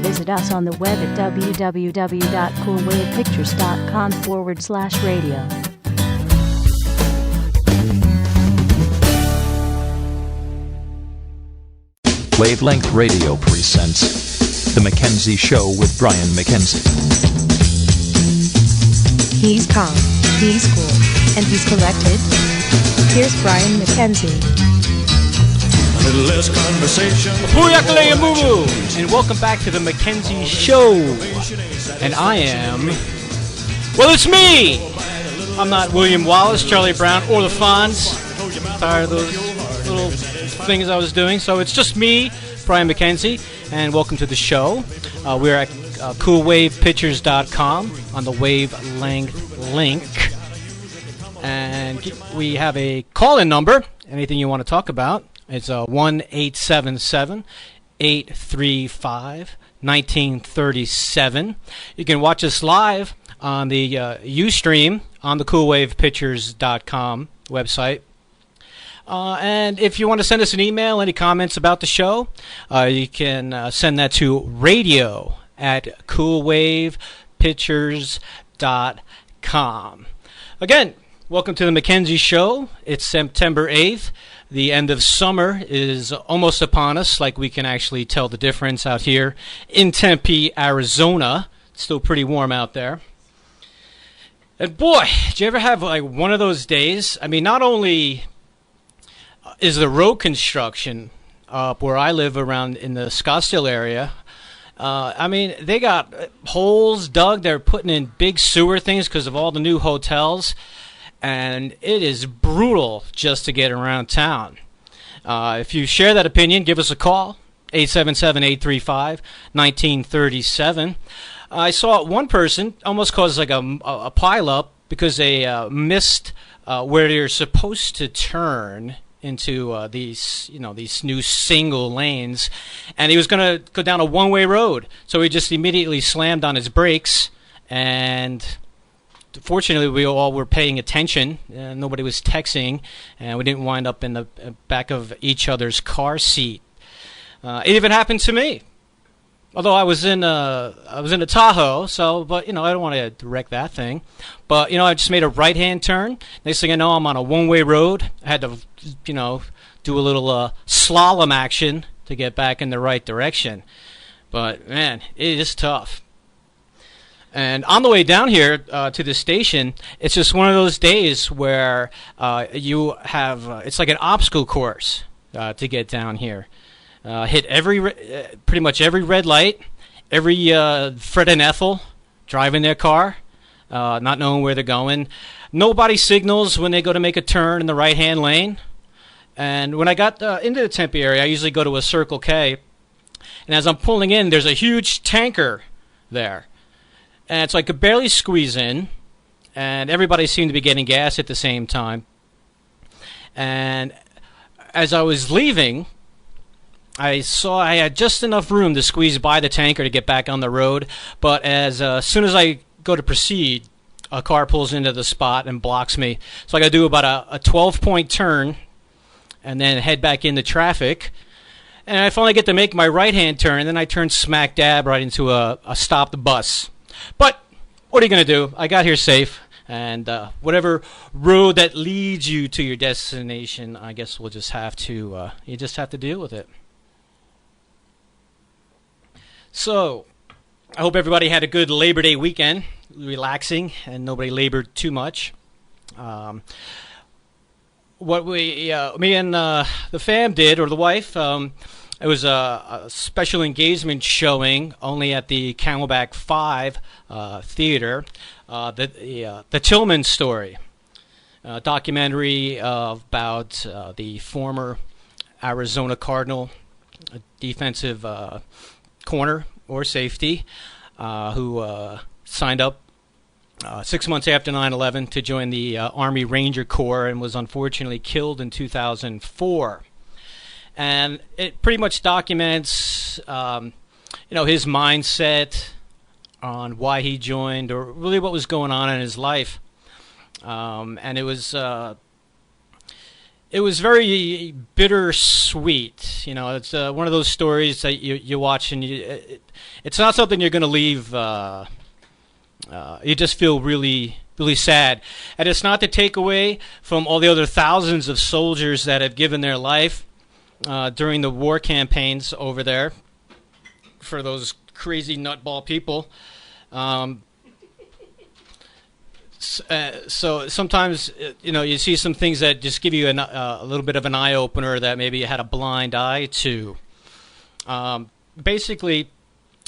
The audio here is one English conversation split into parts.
Visit us on the web at www.coolwavepictures.com/radio. Wavelength Radio presents The Mackenzie Show with Brian Mackenzie. He's calm, he's cool, and he's collected. Here's Brian Mackenzie. A little less conversation. Booyakale Moo! And welcome back to The Mackenzie Show. And I am... well, it's me! I'm not William Wallace, Charlie Brown, or the Fonz. Tired of those little things I was doing. So it's just me, Brian Mackenzie, and welcome to the show. We're at coolwavepictures.com on the wavelength link. And we have a call-in number, anything you want to talk about. It's 1-877-835-1937. You can watch us live on the Ustream on the coolwavepictures.com website. And if you want to send us an email, any comments about the show, you can send that to radio@coolwavepictures.com. Again, welcome to the Mackenzie Show. It's September 8th. The end of summer is almost upon us, like we can actually tell the difference out here in Tempe, Arizona. It's still pretty warm out there. And boy, did you ever have like one of those days? I mean, not only is the road construction up where I live around in the Scottsdale area, I mean, they got holes dug. They're putting in big sewer things because of all the new hotels. And it is brutal just to get around town. If you share that opinion, give us a call, 877-835-1937. I saw one person almost cause like a pileup because they missed where they're supposed to turn into these new single lanes, and he was going to go down a one-way road. So he just immediately slammed on his brakes, and fortunately, we all were paying attention. Nobody was texting, and we didn't wind up in the back of each other's car seat. It even happened to me. Although I was in a Tahoe, but I don't want to wreck that thing. But I just made a right-hand turn. Next thing I know, I'm on a one-way road. I had to, do a little slalom action to get back in the right direction. But man, it is tough. And on the way down here to the station, it's just one of those days where you have it's like an obstacle course to get down here. Hit pretty much every red light, every Fred and Ethel driving their car, not knowing where they're going. Nobody signals when they go to make a turn in the right-hand lane. And when I got into the Tempe area, I usually go to a Circle K. And as I'm pulling in, there's a huge tanker there. And so I could barely squeeze in, and everybody seemed to be getting gas at the same time. And as I was leaving, I saw I had just enough room to squeeze by the tanker to get back on the road. But as soon as I go to proceed, a car pulls into the spot and blocks me. So I got to do about a 12-point turn and then head back into traffic. And I finally get to make my right-hand turn, and then I turn smack dab right into a stopped bus. But what are you going to do? I got here safe, and whatever road that leads you to your destination, I guess we'll just have to you just have to deal with it. So I hope everybody had a good Labor Day weekend, relaxing, and nobody labored too much. What me and the fam did, or the wife, it was a special engagement showing only at the Camelback 5 Theater, the Tillman Story, documentary about the former Arizona Cardinal defensive corner or safety who signed up 6 months after 9/11 to join the Army Ranger Corps and was unfortunately killed in 2004. And it pretty much documents, his mindset on why he joined, or really what was going on in his life. And it was It was very bittersweet. You know, it's one of those stories that you watch and it's not something you're going to leave. You just feel really, really sad. And it's not to take away from all the other thousands of soldiers that have given their life during the war campaigns over there for those crazy nutball people. So sometimes, you see some things that just give you a little bit of an eye-opener that maybe you had a blind eye to. Basically,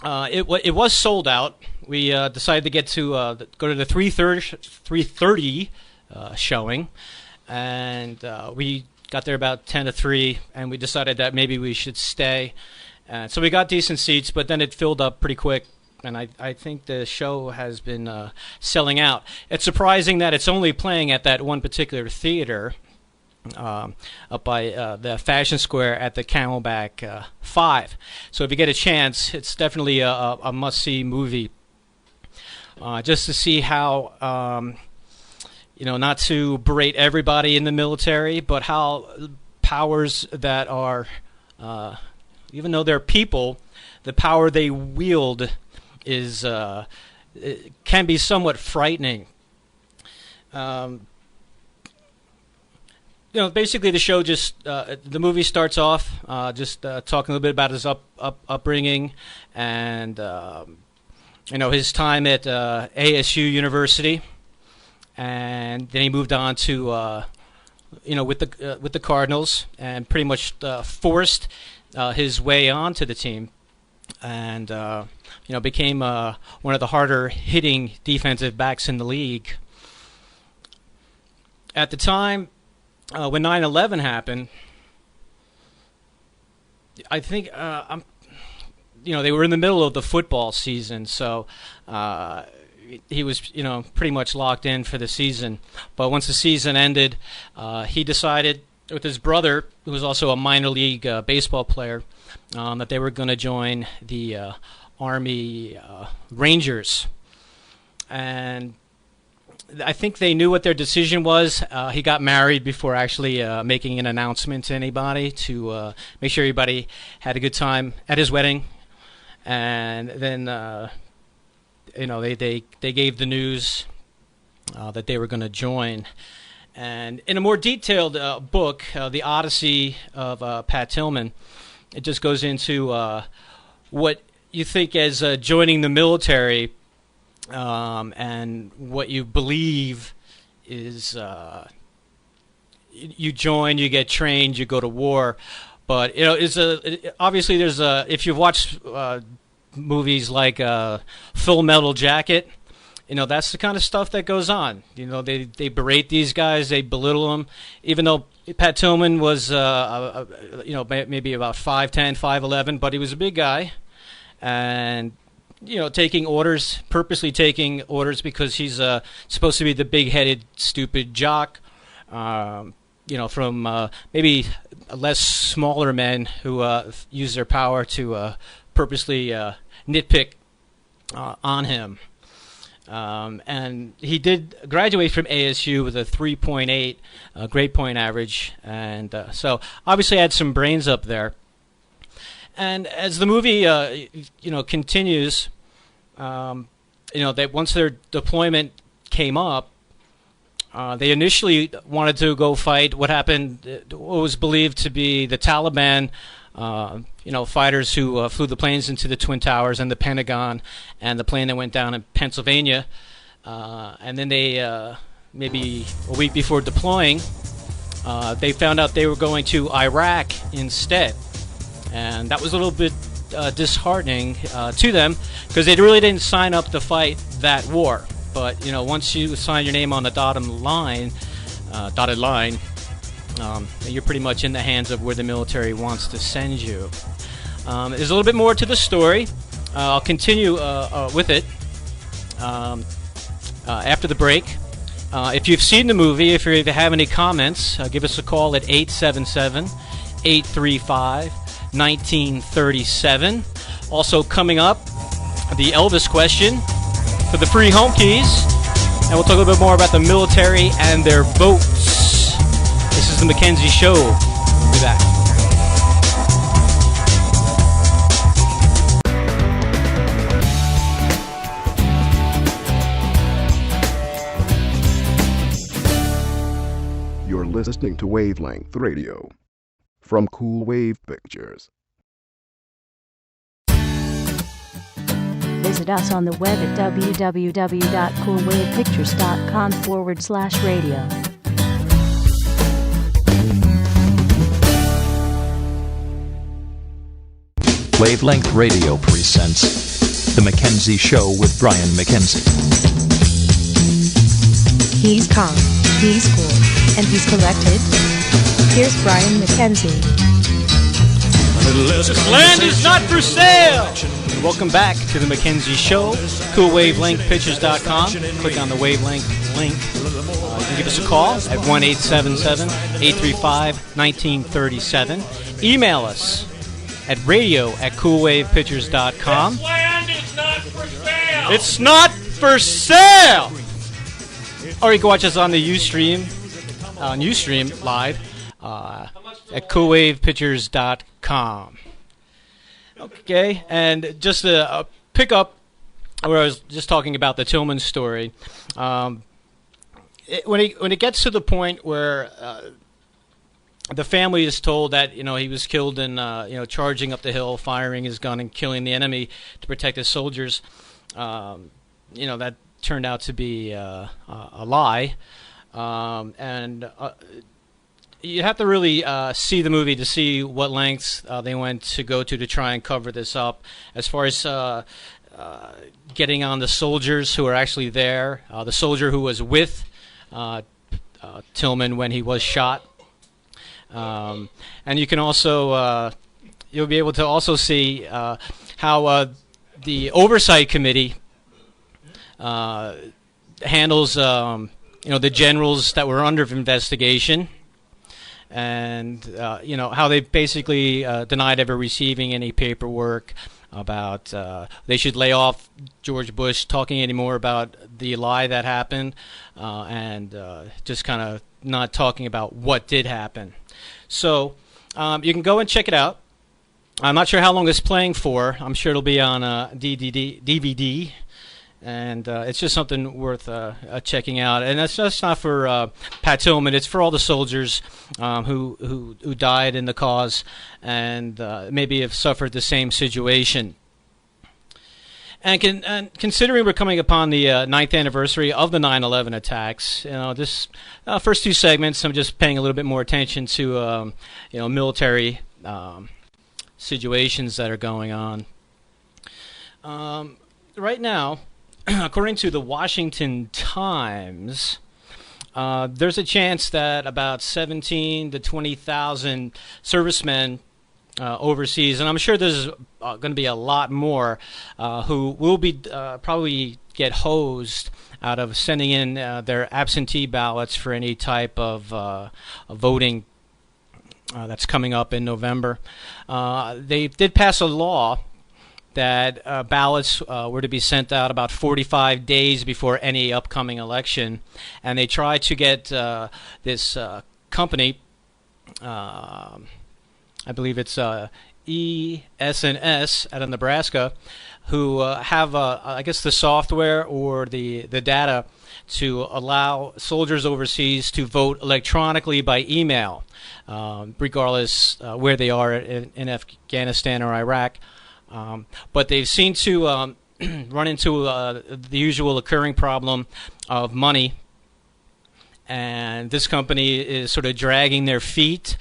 it was sold out. We decided to go to the 3:30 showing, and we got there about 10 to 3, and we decided that maybe we should stay. So we got decent seats, but then it filled up pretty quick. And I think the show has been selling out. It's surprising that it's only playing at that one particular theater up by the Fashion Square at the Camelback 5. So if you get a chance, it's definitely a must-see movie. Just to see how, not to berate everybody in the military, but how powers that are, even though they're people, the power they wield is it can be somewhat frightening. Basically the show the movie starts off talking a little bit about his upbringing and his time at ASU University, and then he moved on to with the Cardinals and pretty much forced his way onto the team. And became one of the harder hitting defensive backs in the league. At the time when 9/11 happened, I think they were in the middle of the football season, so he was pretty much locked in for the season. But once the season ended, he decided with his brother, who was also a minor league baseball player, that they were going to join the Army Rangers. And I think they knew what their decision was. He got married before actually making an announcement to anybody to make sure everybody had a good time at his wedding. And then, they gave the news that they were going to join. And in a more detailed book, The Odyssey of Pat Tillman, it just goes into what you think as joining the military and what you believe is you join, you get trained, you go to war. But obviously there's if you've watched movies like Full Metal Jacket, that's the kind of stuff that goes on. They berate these guys, they belittle them, even though Pat Tillman was maybe about 5'10", 5'11", but he was a big guy, and purposely taking orders because he's supposed to be the big-headed, stupid jock. From maybe less smaller men who use their power to purposely nitpick on him. And he did graduate from ASU with a 3.8 grade point average, and so obviously had some brains up there. And as the movie, continues, that once their deployment came up, they initially wanted to go fight what was believed to be the Taliban, fighters who flew the planes into the Twin Towers and the Pentagon, and the plane that went down in Pennsylvania. And then they, maybe a week before deploying, they found out they were going to Iraq instead. And that was a little bit disheartening to them, because they really didn't sign up to fight that war. But once you sign your name on the dotted line, you're pretty much in the hands of where the military wants to send you. There's a little bit more to the story. I'll continue with it after the break. If you've seen the movie, if you have any comments, give us a call at 877-835-1937. Also coming up, the Elvis question for the free home keys. And we'll talk a little bit more about the military and their votes. This is the Mackenzie Show. We'll be back. You're listening to Wavelength Radio from Cool Wave Pictures. Visit us on the web at www.coolwavepictures.com/radio. Wavelength Radio presents The Mackenzie Show with Brian Mackenzie. He's calm, he's cool, and he's collected. Here's Brian Mackenzie. This land is not for sale! Welcome back to the Mackenzie Show. CoolWavelengthPictures.com. Click on the Wavelength link. You can give us a call at 1-877-835-1937. Email us at radio@coolwavepictures.com. This land is not for sale! It's not for sale! Or you can watch us on the Ustream live at coolwavepictures.com. Okay, and just to pick up where I was just talking about the Tillman story, when it gets to the point where the family is told that he was killed in charging up the hill, firing his gun and killing the enemy to protect his soldiers, that turned out to be a lie, and you have to really see the movie to see what lengths they went to go to try and cover this up. As far as getting on the soldiers who are actually there, the soldier who was with Tillman when he was shot, and you can also you'll be able to also see how the oversight committee handles the generals that were under investigation. And how they basically denied ever receiving any paperwork about they should lay off George Bush talking anymore about the lie that happened, and just kind of not talking about what did happen. So you can go and check it out. I'm not sure how long it's playing for. I'm sure it'll be on DVD. And it's just something worth checking out. And that's just not for Pat Tillman. It's for all the soldiers who died in the cause and maybe have suffered the same situation. And considering we're coming upon the 9th anniversary of the 9/11 attacks, this first two segments, I'm just paying a little bit more attention to military situations that are going on. Right now, according to the Washington Times, there's a chance that about 17 to 20,000 servicemen overseas, and I'm sure there's going to be a lot more who will be probably get hosed out of sending in their absentee ballots for any type of voting that's coming up in November. They did pass a law that ballots were to be sent out about 45 days before any upcoming election, and they tried to get this company, I believe it's ES&S out of Nebraska, who have, I guess, the software or the data to allow soldiers overseas to vote electronically by email, regardless where they are in Afghanistan or Iraq. But they've seemed to run into the usual occurring problem of money, and this company is sort of dragging their feet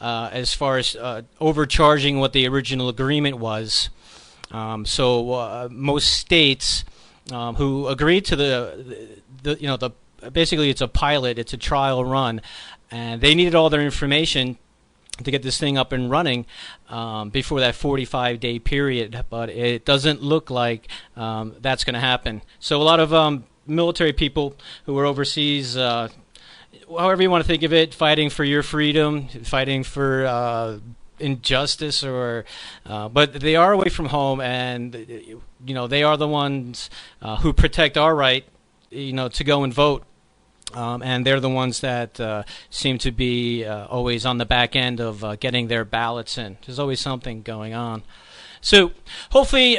as far as overcharging what the original agreement was. So most states who agreed to the basically it's a pilot, it's a trial run, and they needed all their information to get this thing up and running before that 45-day period, but it doesn't look like that's going to happen. So a lot of military people who are overseas, however you want to think of it, fighting for your freedom, fighting for injustice, or but they are away from home, and they are the ones who protect our right, to go and vote. And they're the ones that seem to be always on the back end of getting their ballots in. There's always something going on. So hopefully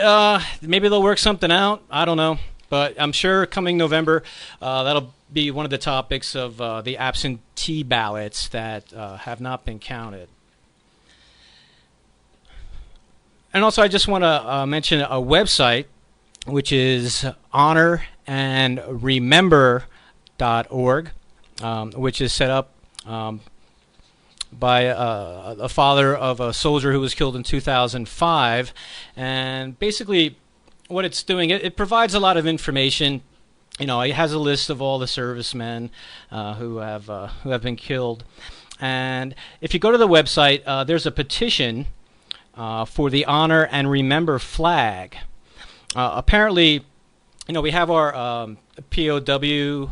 maybe they'll work something out. I don't know. But I'm sure coming November, that'll be one of the topics of the absentee ballots that have not been counted. And also I just want to mention a website, which is honorandremember.org, which is set up by a father of a soldier who was killed in 2005. And basically what it's doing, it provides a lot of information. You know, it has a list of all the servicemen who have been killed. And if you go to the website, there's a petition for the Honor and Remember flag. Apparently, you know, we have our POW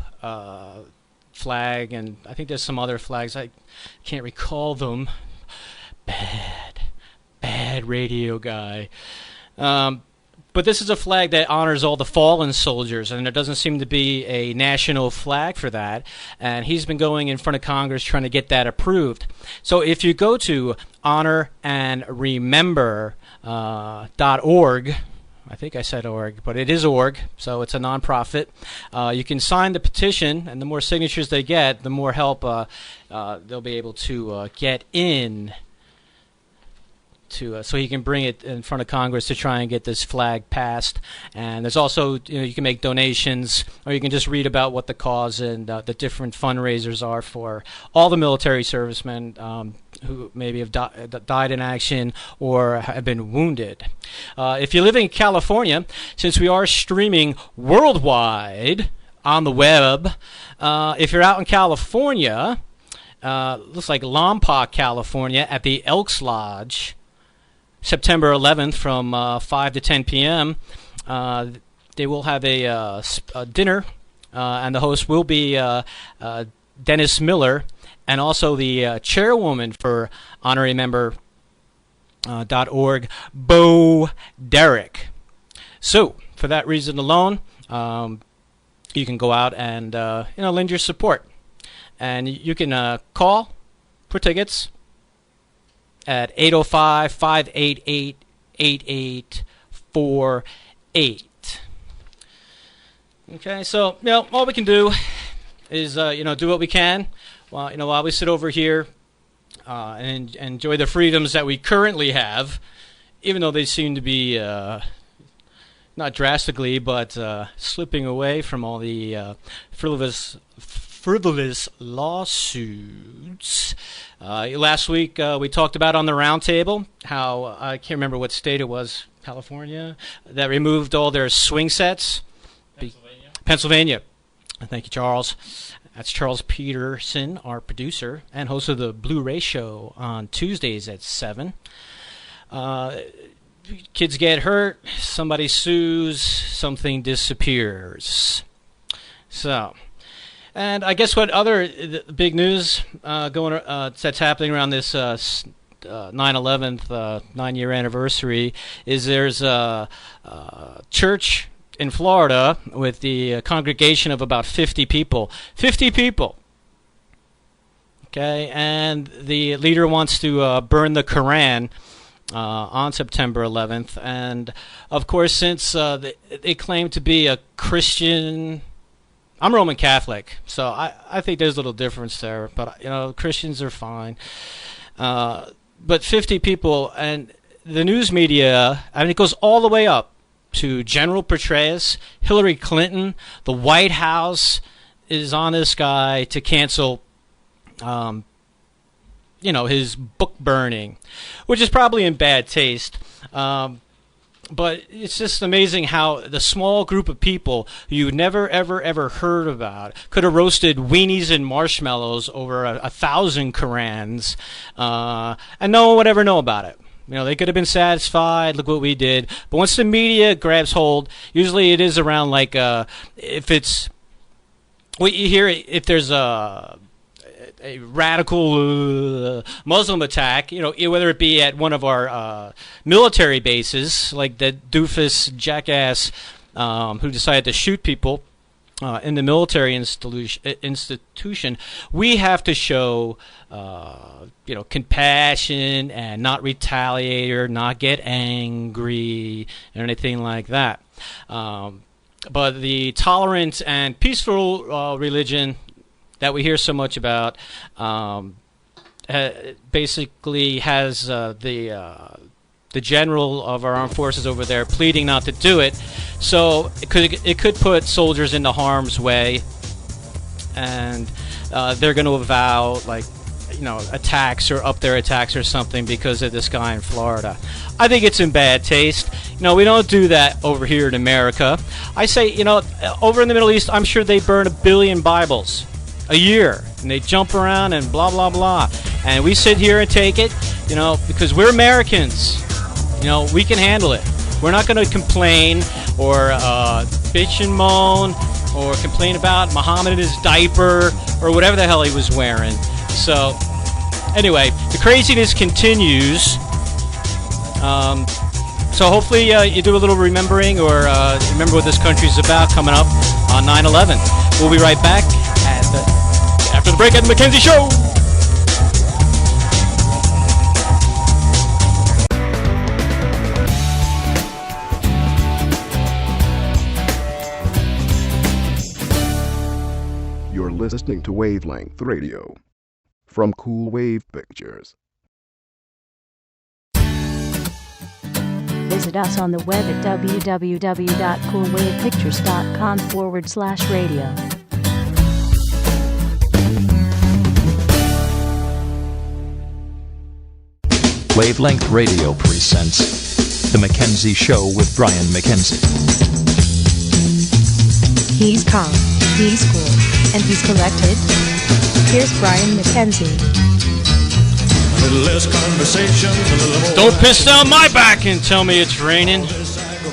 flag, and I think there's some other flags. I can't recall them. Bad radio guy. But this is a flag that honors all the fallen soldiers, and there doesn't seem to be a national flag for that. And he's been going in front of Congress trying to get that approved. So if you go to honorandremember.org, I think I said org, but it is org, so it's a nonprofit. You can sign the petition, and the more signatures they get, the more help they'll be able to get in. So he can bring it in front of Congress to try and get this flag passed. And there's also, you know, you can make donations, or you can just read about what the cause and the different fundraisers are for all the military servicemen who maybe have died in action or have been wounded. If you live in California, since we are streaming worldwide on the web, if you're out in California, looks like Lompoc, California, at the Elks Lodge, September 11th from 5 to 10 p.m. They will have a dinner, and the host will be Dennis Miller, and also the chairwoman for honorremember.org, Bo Derrick. So, for that reason alone, you can go out and lend your support. And you can call for tickets at 805-588-8848. Okay, so all we can do is do what we can while we sit over here and enjoy the freedoms that we currently have, even though they seem to be not drastically, but slipping away from all the frivolous lawsuits. Last week we talked about on the roundtable how, I can't remember what state it was, California, that removed all their swing sets. Pennsylvania. Thank you, Charles. That's Charles Peterson, our producer, and host of the Blu-ray show on Tuesdays at 7. Kids get hurt, somebody sues, something disappears. So... And I guess what other big news that's happening around this 9/11 9-year anniversary is there's a church in Florida with the congregation of about 50 people. 50 people. Okay, and the leader wants to burn the Koran on September 11th. And, of course, since they claim to be a Christian... I'm Roman Catholic, so I think there's a little difference there. But, Christians are fine. But 50 people, and the news media, it goes all the way up to General Petraeus, Hillary Clinton. The White House is on this guy to cancel, his book burning, which is probably in bad taste. But it's just amazing how the small group of people you never, ever, ever heard about could have roasted weenies and marshmallows over 1,000 Korans, and no one would ever know about it. They could have been satisfied, look what we did. But once the media grabs hold, usually it is around if it's... What you hear, if there's a radical Muslim attack, whether it be at one of our military bases, like the doofus jackass who decided to shoot people in the military institution, we have to show, compassion and not retaliate or not get angry or anything like that. But the tolerant and peaceful religion that we hear so much about basically has the general of our armed forces over there pleading not to do it. So it could put soldiers into harm's way, and they're going to avow attacks or up their attacks or something because of this guy in Florida. I think it's in bad taste. We don't do that over here in America. I say, over in the Middle East, I'm sure they burn 1 billion Bibles a year, and they jump around and blah, blah, blah. And we sit here and take it, because we're Americans. We can handle it. We're not going to complain or bitch and moan or complain about Muhammad and his diaper or whatever the hell he was wearing. So, anyway, the craziness continues. So hopefully you do a little remembering or remember what this country's about coming up on 9/11. We'll be right back after the break at the Mackenzie Show. You're listening to Wavelength Radio from Cool Wave Pictures. Visit us on the web at www.coolwavepictures.com/radio. Wavelength Radio presents The Mackenzie Show with Brian Mackenzie. He's calm, he's cool, and he's collected. Here's Brian Mackenzie. A little less conversation, a little more. Don't piss down my back and tell me it's raining.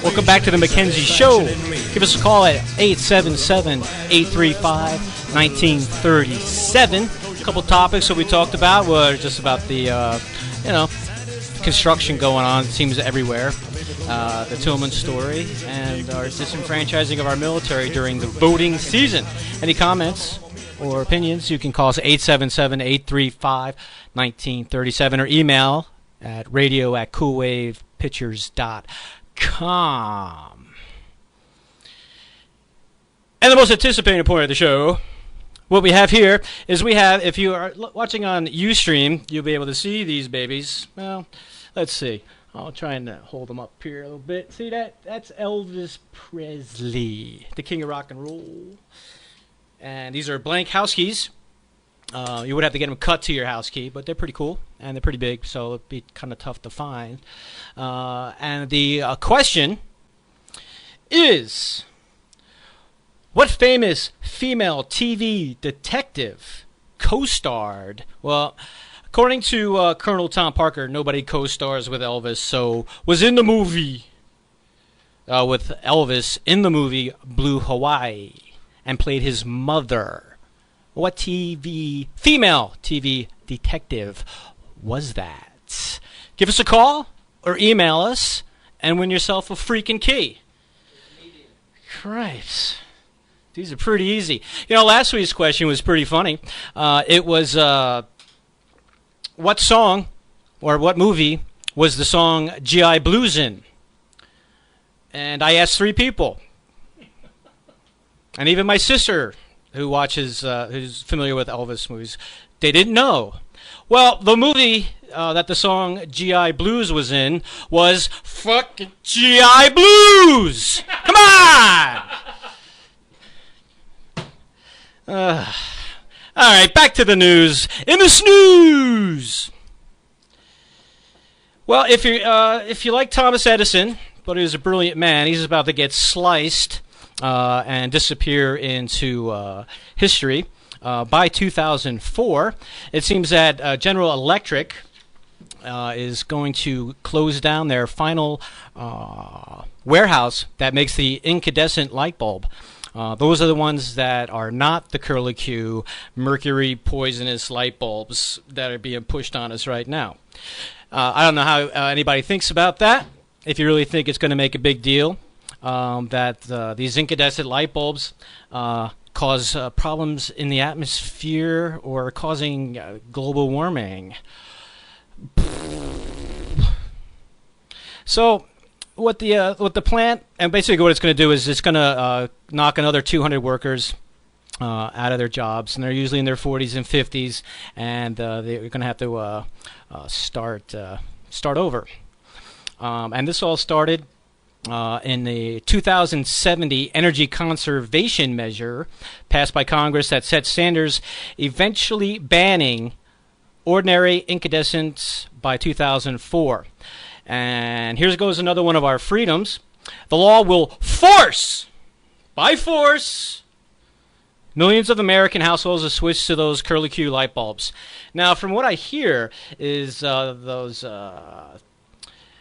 Welcome back to the Mackenzie Show. Give us a call at 877-835-1937. A couple topics that we talked about were just about the, construction going on, it seems, everywhere. The Tillman story and our disenfranchising of our military during the voting season. Any comments or opinions, you can call us 877-835-1937 or email at radio@coolwavepictures.com. And the most anticipated point of the show, what we have here is if you are watching on Ustream, you'll be able to see these babies. Well, let's see. I'll try and hold them up here a little bit. See that? That's Elvis Presley, the king of rock and roll. And these are blank house keys. You would have to get them cut to your house key, but they're pretty cool, and they're pretty big, so it'd be kind of tough to find. And the question is, what famous female TV detective co-starred? Well, according to Colonel Tom Parker, nobody co-stars with Elvis, so was in the movie with Elvis in the movie Blue Hawaii and played his mother. What female TV detective was that? Give us a call or email us and win yourself a freaking key. Christ. These are pretty easy. Last week's question was pretty funny. It was, what song or what movie was the song G.I. Blues in? And I asked 3 people. And even my sister, who watches, who's familiar with Elvis movies, they didn't know. Well, the movie that the song G.I. Blues was in was fucking G.I. Blues! Come on! All right, back to the news. In the snooze! Well, if you like Thomas Edison, but he was a brilliant man, he's about to get sliced and disappear into history. By 2004, it seems that General Electric is going to close down their final warehouse that makes the incandescent light bulb. Those are the ones that are not the curlicue, mercury poisonous light bulbs that are being pushed on us right now. I don't know how anybody thinks about that. If you really think it's going to make a big deal, that these incandescent light bulbs cause problems in the atmosphere or causing global warming. So what the plant, and basically what it's going to do is it's going to knock another 200 workers out of their jobs, and they're usually in their 40s and 50s, and they're going to have to start over. And this all started in the 2070 energy conservation measure passed by Congress that set standards eventually banning ordinary incandescents by 2004. And here goes another one of our freedoms. The law will force, by force, millions of American households to switch to those curlicue light bulbs. Now, from what I hear, is those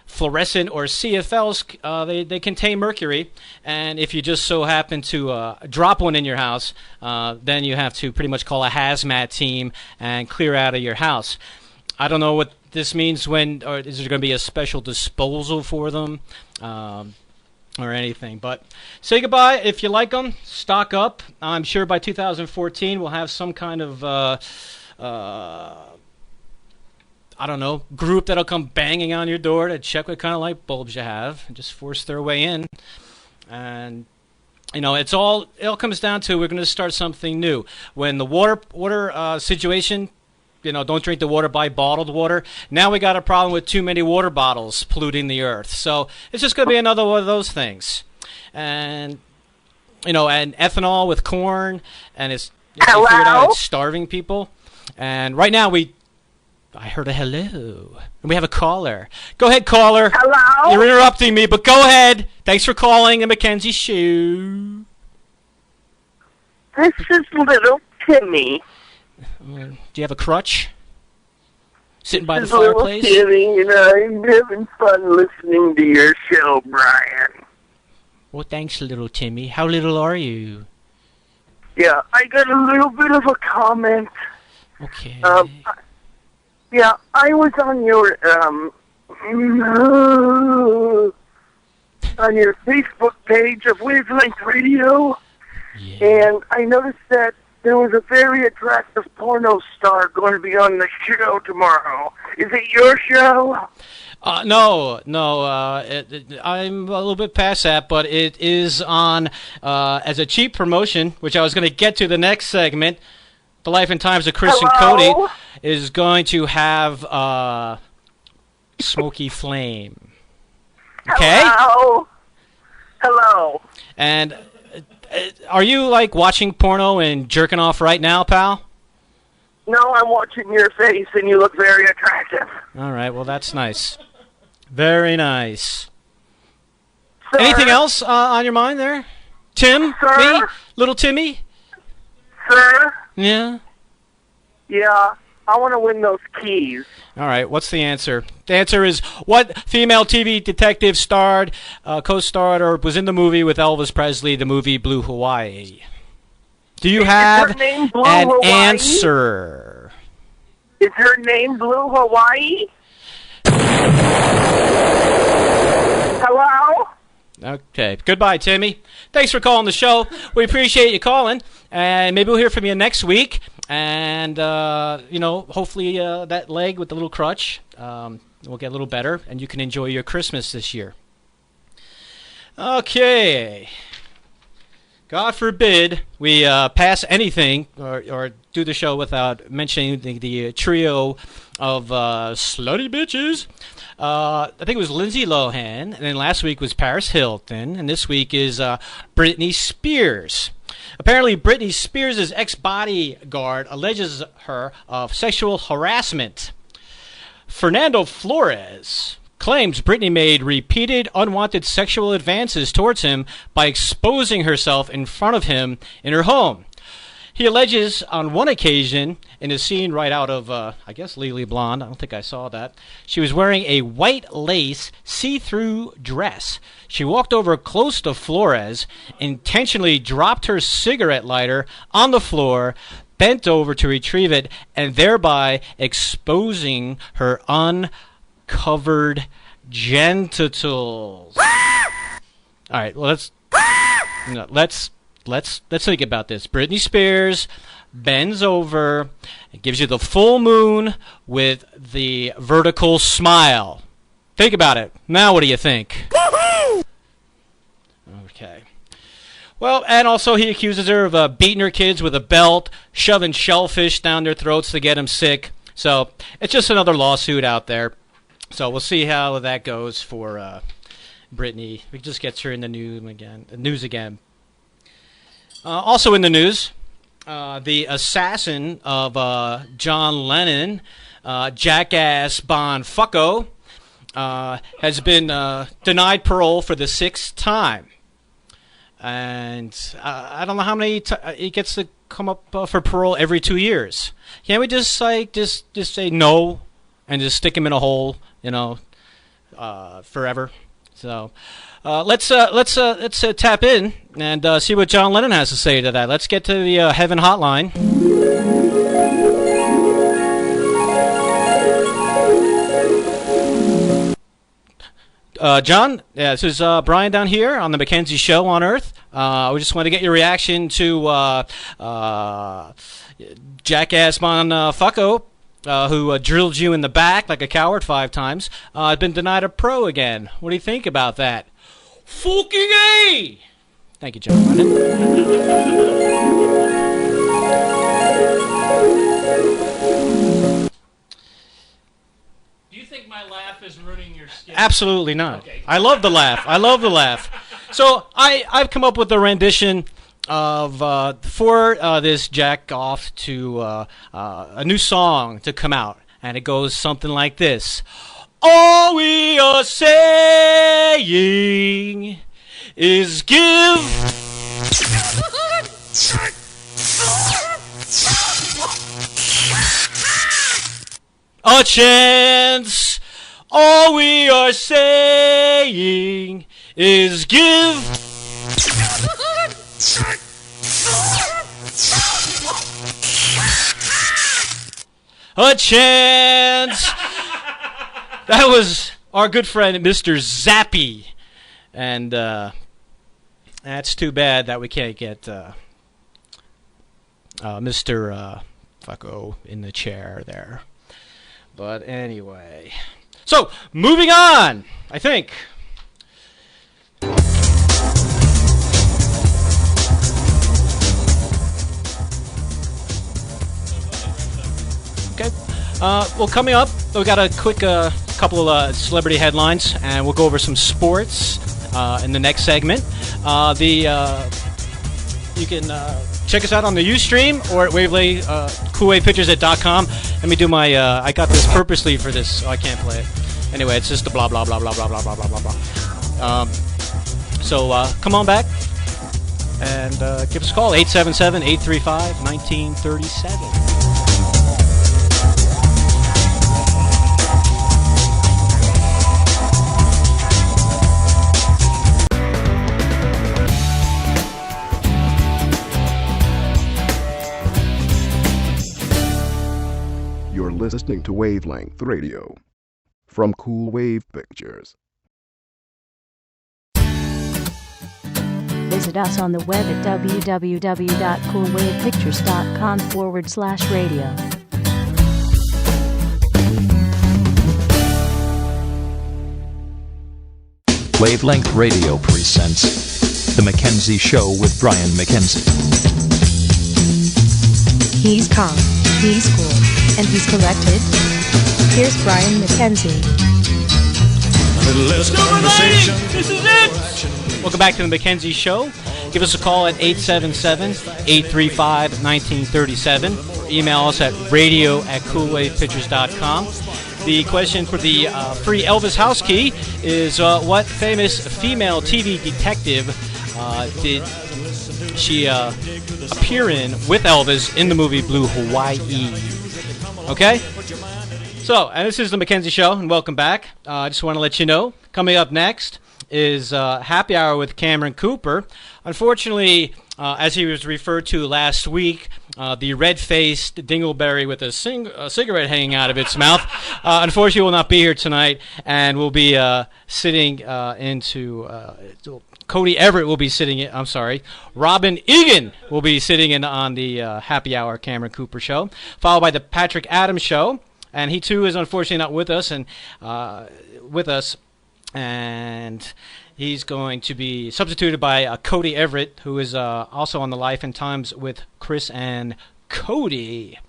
fluorescent or CFLs, they contain mercury, and if you just so happen to drop one in your house, then you have to pretty much call a hazmat team and clear out of your house. I don't know what this means or is there going to be a special disposal for them or anything. But say goodbye. If you like them, stock up. I'm sure by 2014 we'll have some kind of, I don't know, group that'll come banging on your door to check what kind of light bulbs you have and just force their way in. And you know, it all comes down to we're going to start something new. When the water situation, you know, don't drink the water, buy bottled water. Now we got a problem with too many water bottles polluting the earth. So it's just going to be another one of those things. And, you know, and ethanol with corn, and it's figured out it's starving people. And right now I heard a hello. And we have a caller. Go ahead, caller. Hello? You're interrupting me, but go ahead. Thanks for calling the Mackenzie Show. This is little Timmy. Do you have a crutch? Sitting by the This is little fireplace? Timmy, and I'm having fun listening to your show, Brian. Well, thanks, little Timmy. How little are you? Yeah, I got a little bit of a comment. Okay. Yeah, I was on your Facebook page of Wavelength Radio, and I noticed that there was a very attractive porno star going to be on the show tomorrow. Is it your show? No. I'm a little bit past that, but it is on as a cheap promotion, which I was going to get to the next segment. The Life and Times of Chris and Cody is going to have Smoky Flame. Okay? Hello. And are you, like, watching porno and jerking off right now, pal? No, I'm watching your face, and you look very attractive. All right, well, that's nice. Very nice. Sir? Anything else on your mind there? Tim? Sir? Me? Little Timmy? Sir? Yeah? Yeah, I want to win those keys. All right, what's the answer? The answer is what female TV detective co-starred, or was in the movie with Elvis Presley, the movie Blue Hawaii? Do you have an answer? Is her name Blue Hawaii? Hello? Okay. Goodbye, Timmy. Thanks for calling the show. We appreciate you calling, and maybe we'll hear from you next week. And, hopefully that leg with the little crutch will get a little better, and you can enjoy your Christmas this year. Okay. God forbid we pass anything or do the show without mentioning the trio of slutty bitches. I think it was Lindsay Lohan, and then last week was Paris Hilton, and this week is Britney Spears. Apparently, Britney Spears' ex-bodyguard alleges her of sexual harassment. Fernando Flores claims Britney made repeated unwanted sexual advances towards him by exposing herself in front of him in her home. He alleges on one occasion, in a scene right out of, Legally Blonde, I don't think I saw that, she was wearing a white lace see-through dress. She walked over close to Flores, intentionally dropped her cigarette lighter on the floor, bent over to retrieve it, and thereby exposing her uncovered genitals. All right. Well, let's think about this. Britney Spears bends over and gives you the full moon with the vertical smile. Think about it. Now, what do you think? Okay. Well, and also he accuses her of beating her kids with a belt, shoving shellfish down their throats to get them sick. So it's just another lawsuit out there. So we'll see how that goes for Britney. It just gets her in the news again. Also in the news, the assassin of John Lennon, jackass Bon Fucko, has been denied parole for the 6th time. And I don't know how many he gets to come up for parole every 2 years. Can't we just say no and just stick him in a hole, forever? So let's tap in and see what John Lennon has to say to that. Let's get to the Heaven Hotline. John, this is Brian down here on the Mackenzie Show on Earth. We just want to get your reaction to jackass Bon Fucko, who drilled you in the back like a coward 5 times. Been denied a pro again. What do you think about that? Fucking A! Thank you, John Lennon. Do you think my laugh is ruining your skin? Absolutely not. Okay. I love the laugh. So I've come up with a rendition of for this jack off to a new song to come out, and it goes something like this: all we are saying is give a chance. All we are saying is give a chance. That was our good friend Mr. Zappy. And that's too bad that we can't get Mr. Fucko in the chair there. But anyway. So, moving on, I think. Okay. Well, coming up, we got a quick couple of celebrity headlines, and we'll go over some sports in the next segment. You can check us out on the Ustream or at coolwavepictures.com. Let me do my. I got this purposely for this. Oh, I can't play it. Anyway, it's just the blah blah blah blah blah blah blah blah blah blah. So come on back and give us a call, 877-835-1937. You're listening to Wavelength Radio from Cool Wave Pictures. Visit us on the web at www.coolwavepictures.com/radio. Wavelength Radio presents The Mackenzie Show with Brian Mackenzie. He's calm, he's cool, and he's collected. Here's Brian Mackenzie. A little less conversation. This is it! Welcome back to the Mackenzie Show. Give us a call at 877-835-1937. Or email us at radio@coolwavepictures.com. The question for the free Elvis house key is what famous female TV detective did she appear in with Elvis in the movie Blue Hawaii? Okay? So, and this is the Mackenzie Show, and welcome back. I just want to let you know, coming up next is Happy Hour with Cameron Cooper. Unfortunately, as he was referred to last week, the red-faced dingleberry with a cigarette hanging out of its mouth, unfortunately will not be here tonight, and will be sitting Cody Everett will be sitting in, I'm sorry, Robin Egan will be sitting in on the Happy Hour Cameron Cooper show, followed by the Patrick Adams show, and he too is unfortunately not with us, and he's going to be substituted by Cody Everett, who is also on the Life and Times with Chris and Cody.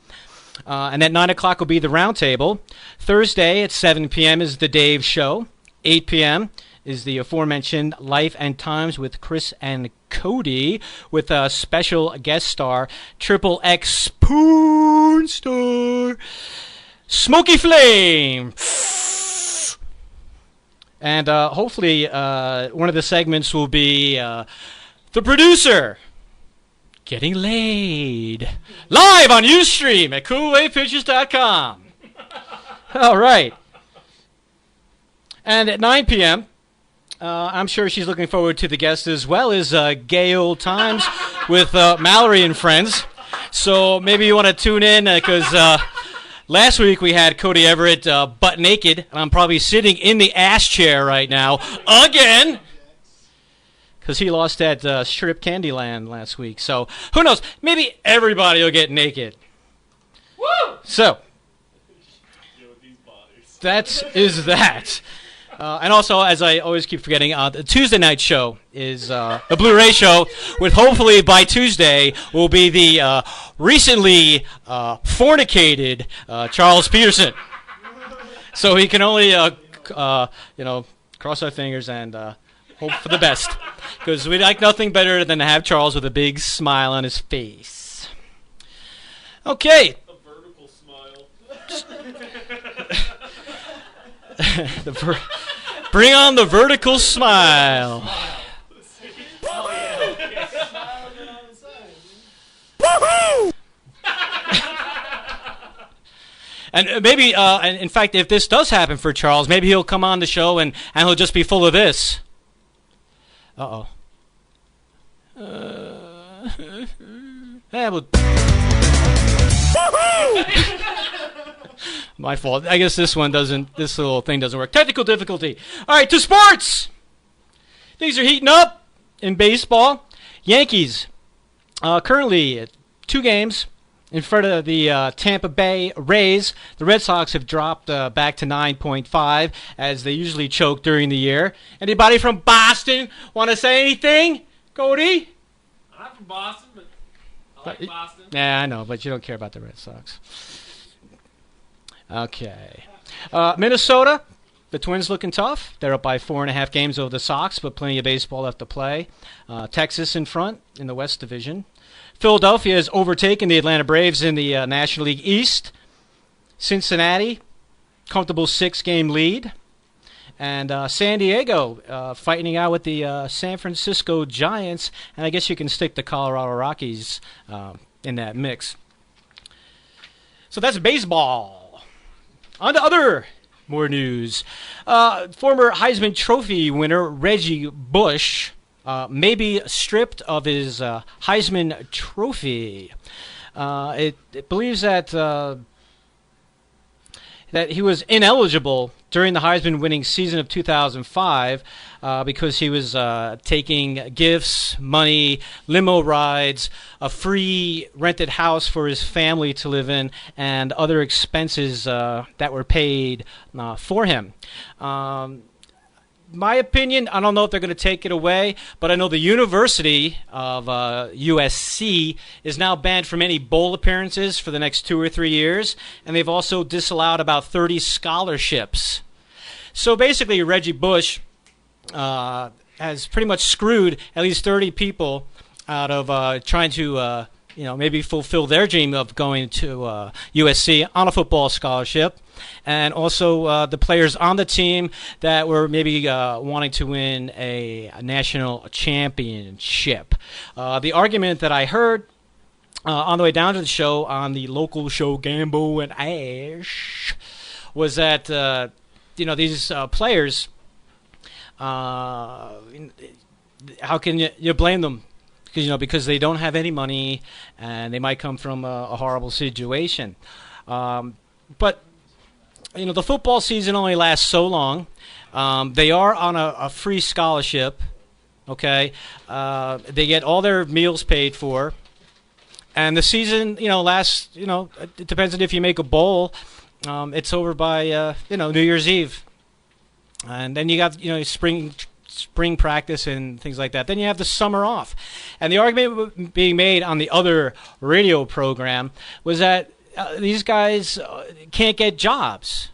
And at 9 o'clock will be the Roundtable. Thursday at 7 p.m. is the Dave Show. 8 p.m. is the aforementioned Life and Times with Chris and Cody, with a special guest star, Triple X Porn Star, Smoky Flame. And hopefully one of the segments will be the producer getting laid live on Ustream at coolwavepictures.com. All right. And at 9 p.m., I'm sure she's looking forward to the guest as well as Gay Old Times with Mallory and Friends. So maybe you want to tune in because last week we had Cody Everett butt naked, and I'm probably sitting in the ass chair right now again because he lost at Strip Candyland last week. So who knows? Maybe everybody will get naked. Woo! So that is that. And also, as I always keep forgetting, the Tuesday night show is the Blu-ray show, with hopefully by Tuesday will be the recently fornicated Charles Peterson. So he can only, cross our fingers and hope for the best, because we'd like nothing better than to have Charles with a big smile on his face. Okay. A vertical smile. Bring on the vertical smile. Woohoo! And maybe, and in fact, if this does happen for Charles, maybe he'll come on the show and he'll just be full of this. Uh-oh. My fault. I guess this little thing doesn't work. Technical difficulty. All right, to sports. Things are heating up in baseball. Yankees currently at 2 games in front of the Tampa Bay Rays. The Red Sox have dropped back to 9.5 as they usually choke during the year. Anybody from Boston want to say anything? Cody? I'm not from Boston, but I like Boston. Yeah, I know, but you don't care about the Red Sox. Okay. Minnesota, the Twins looking tough. They're up by 4.5 games over the Sox, but plenty of baseball left to play. Texas in front in the West Division. Philadelphia has overtaken the Atlanta Braves in the National League East. Cincinnati, comfortable 6-game lead. And San Diego fighting out with the San Francisco Giants. And I guess you can stick the Colorado Rockies in that mix. So that's baseball. On to more news. Former Heisman Trophy winner Reggie Bush may be stripped of his Heisman Trophy. It believes that he was ineligible during the Heisman-winning season of 2005 because he was taking gifts, money, limo rides, a free rented house for his family to live in, and other expenses that were paid for him. My opinion, I don't know if they're going to take it away, but I know the University of USC is now banned from any bowl appearances for the next 2 or 3 years, and they've also disallowed about 30 scholarships. So basically, Reggie Bush has pretty much screwed at least 30 people out of trying to, maybe fulfill their dream of going to USC on a football scholarship. And also the players on the team that were maybe wanting to win a national championship. The argument that I heard on the way down to the show on the local show Gambo and Ash was that these players, how can you blame them? because they don't have any money and they might come from a horrible situation. But the football season only lasts so long. They are on a free scholarship. Okay, they get all their meals paid for, and the season lasts. It depends on if you make a bowl. It's over by New Year's Eve, and then you got spring practice and things like that. Then you have the summer off, and the argument being made on the other radio program was that these guys can't get jobs.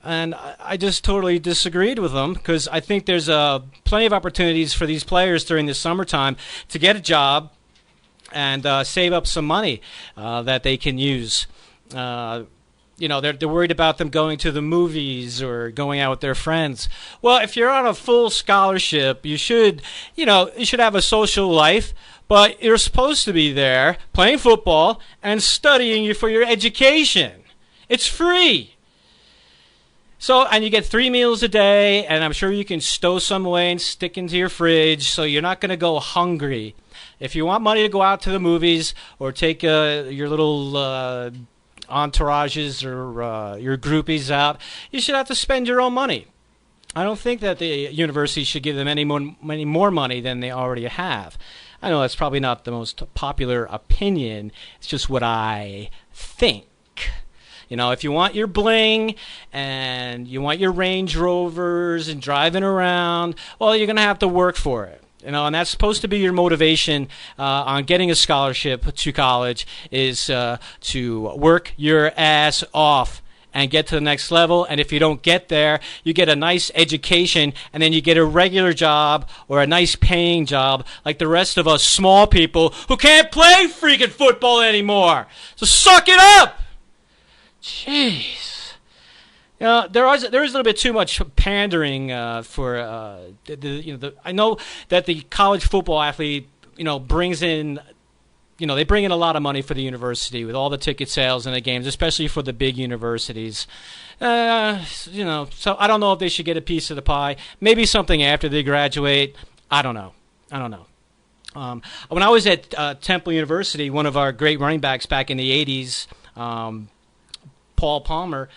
And I just totally disagreed with them, because I think there's plenty of opportunities for these players during the summertime to get a job and save up some money that they can use. They're worried about them going to the movies or going out with their friends. Well, if you're on a full scholarship, you should have a social life, but you're supposed to be there playing football and studying for your education. It's free. So, and you get 3 meals a day, and I'm sure you can stow some away and stick into your fridge, so you're not going to go hungry. If you want money to go out to the movies or take your little entourages or your groupies out, you should have to spend your own money. I don't think that the university should give them any more money than they already have. I know that's probably not the most popular opinion. It's just what I think. If you want your bling and you want your Range Rovers and driving around, well, you're going to have to work for it. And that's supposed to be your motivation on getting a scholarship to college, is to work your ass off and get to the next level. And if you don't get there, you get a nice education, and then you get a regular job or a nice paying job like the rest of us small people who can't play freaking football anymore. So suck it up! Jeez. There is a little bit too much pandering for I know that the college football athlete brings in they bring in a lot of money for the university with all the ticket sales and the games, especially for the big universities. So I don't know if they should get a piece of the pie. Maybe something after they graduate. I don't know. When I was at Temple University, one of our great running backs back in the 80s, Paul Palmer,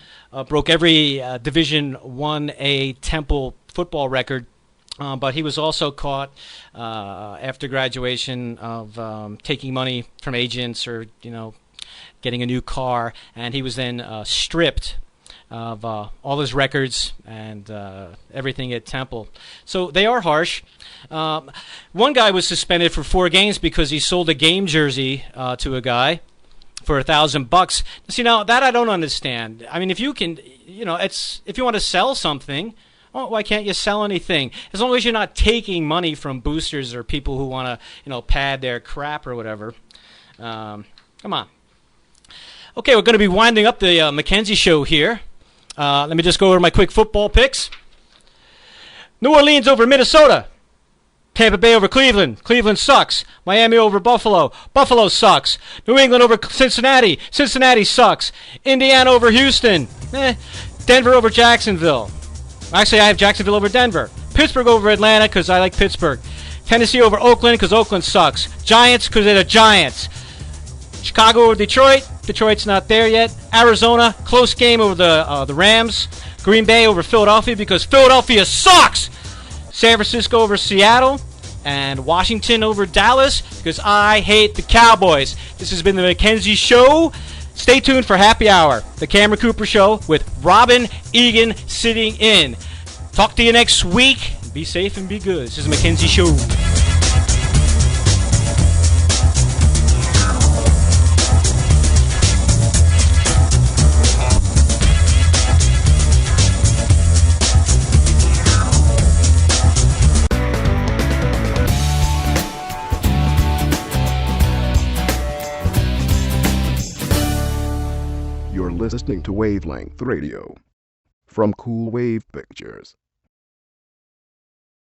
broke every Division 1A Temple football record, but he was also caught after graduation of taking money from agents or getting a new car, and he was then stripped of all his records and everything at Temple. So they are harsh. One guy was suspended for 4 games because he sold a game jersey to a guy for $1,000. See, now that I don't understand. I mean, if you can, if you want to sell something, well, why can't you sell anything? As long as you're not taking money from boosters or people who want to, pad their crap or whatever. Come on. Okay, we're going to be winding up the Mackenzie show here. Let me just go over my quick football picks. New Orleans over Minnesota. Tampa Bay over Cleveland. Cleveland sucks. Miami over Buffalo. Buffalo sucks. New England over Cincinnati. Cincinnati sucks. Indiana over Houston. Denver over Jacksonville. Actually, I have Jacksonville over Denver. Pittsburgh over Atlanta because I like Pittsburgh. Tennessee over Oakland because Oakland sucks. Giants because they're the Giants. Chicago over Detroit. Detroit's not there yet. Arizona, close game over the Rams. Green Bay over Philadelphia because Philadelphia sucks. San Francisco over Seattle, and Washington over Dallas because I hate the Cowboys. This has been the Mackenzie Show. Stay tuned for Happy Hour, the Cameron Cooper Show with Robin Egan sitting in. Talk to you next week. Be safe and be good. This is the Mackenzie Show. Listening to Wavelength Radio from Cool Wave Pictures.